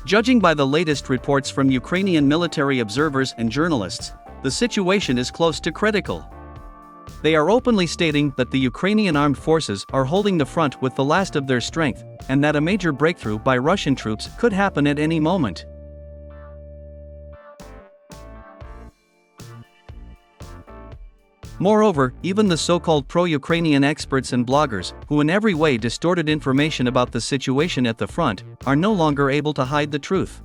Judging by the latest reports from Ukrainian military observers and journalists, the situation is close to critical. They are openly stating that the Ukrainian armed forces are holding the front with the last of their strength, and that a major breakthrough by Russian troops could happen at any moment. Moreover, even the so-called pro-Ukrainian experts and bloggers, who in every way distorted information about the situation at the front, are no longer able to hide the truth.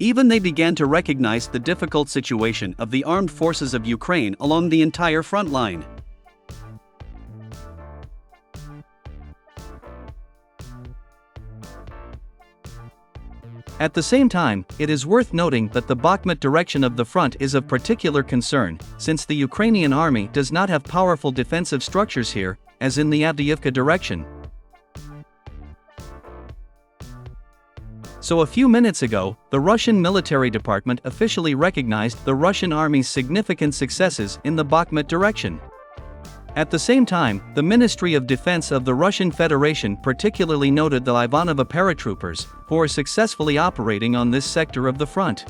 Even they began to recognize the difficult situation of the armed forces of Ukraine along the entire front line. At the same time, it is worth noting that the Bakhmut direction of the front is of particular concern, since the Ukrainian army does not have powerful defensive structures here, as in the Avdiivka direction. So a few minutes ago, the Russian military department officially recognized the Russian army's significant successes in the Bakhmut direction. At the same time, the Ministry of Defense of the Russian Federation particularly noted the Ivanova paratroopers, who are successfully operating on this sector of the front.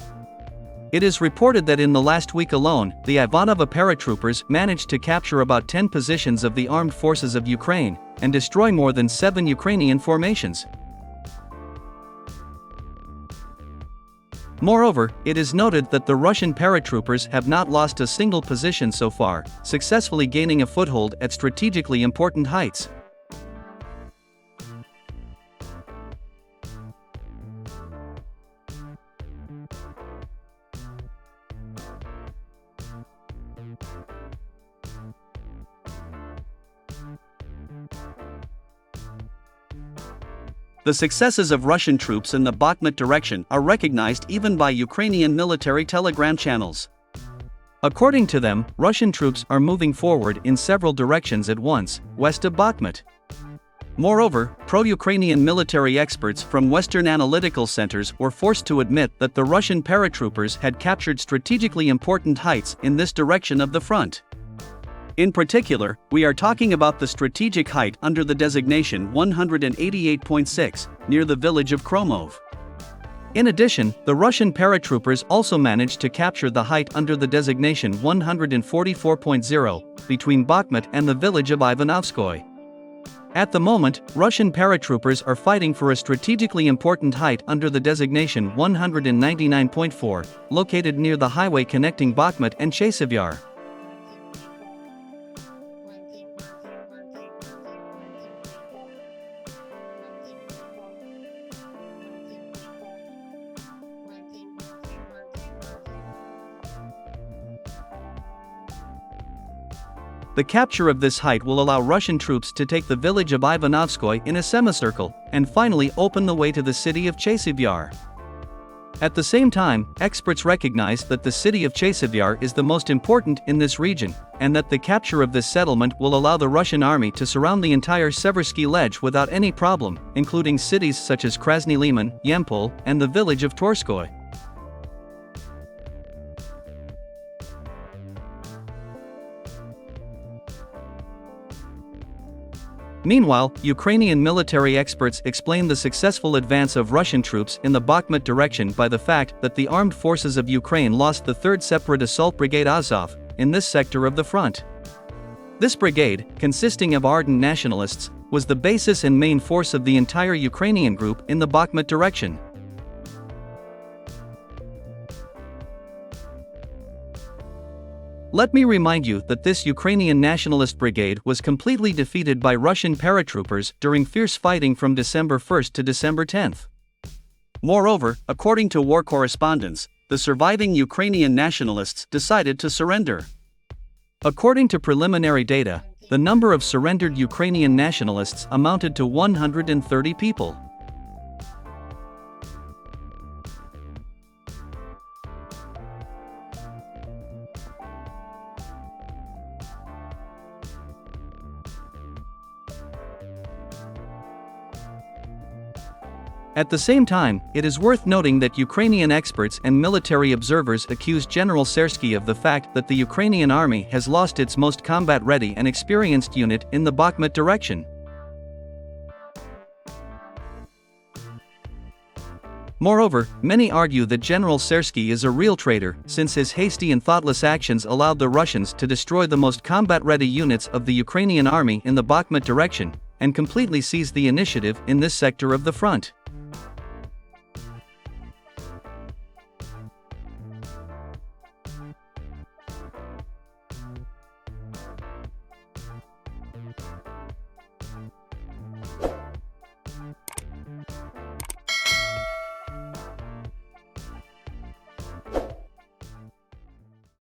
It is reported that in the last week alone, the Ivanova paratroopers managed to capture about 10 positions of the armed forces of Ukraine, and destroy more than 7 Ukrainian formations. Moreover, it is noted that the Russian paratroopers have not lost a single position so far, successfully gaining a foothold at strategically important heights. The successes of Russian troops in the Bakhmut direction are recognized even by Ukrainian military telegram channels. According to them, Russian troops are moving forward in several directions at once, west of Bakhmut. Moreover, pro-Ukrainian military experts from Western analytical centers were forced to admit that the Russian paratroopers had captured strategically important heights in this direction of the front. In particular, we are talking about the strategic height under the designation 188.6, near the village of Kromov. In addition, the Russian paratroopers also managed to capture the height under the designation 144.0, between Bakhmut and the village of Ivanovskoye. At the moment, Russian paratroopers are fighting for a strategically important height under the designation 199.4, located near the highway connecting Bakhmut and Chasiv Yar. The capture of this height will allow Russian troops to take the village of Ivanovskoye in a semicircle, and finally open the way to the city of Chasiv Yar. At the same time, experts recognize that the city of Chasiv Yar is the most important in this region, and that the capture of this settlement will allow the Russian army to surround the entire Seversky Ledge without any problem, including cities such as Krasny Liman, Yempol, and the village of Torskoy. Meanwhile, Ukrainian military experts explain the successful advance of Russian troops in the Bakhmut direction by the fact that the armed forces of Ukraine lost the 3rd Separate Assault Brigade AZOV in this sector of the front. This brigade, consisting of ardent nationalists, was the basis and main force of the entire Ukrainian group in the Bakhmut direction. Let me remind you that this Ukrainian nationalist brigade was completely defeated by Russian paratroopers during fierce fighting from December 1 to December 10. Moreover, according to war correspondents, the surviving Ukrainian nationalists decided to surrender. According to preliminary data, the number of surrendered Ukrainian nationalists amounted to 130 people. At the same time, it is worth noting that Ukrainian experts and military observers accuse General Sersky of the fact that the Ukrainian army has lost its most combat-ready and experienced unit in the Bakhmut direction. Moreover, many argue that General Sersky is a real traitor, since his hasty and thoughtless actions allowed the Russians to destroy the most combat-ready units of the Ukrainian army in the Bakhmut direction, and completely seize the initiative in this sector of the front.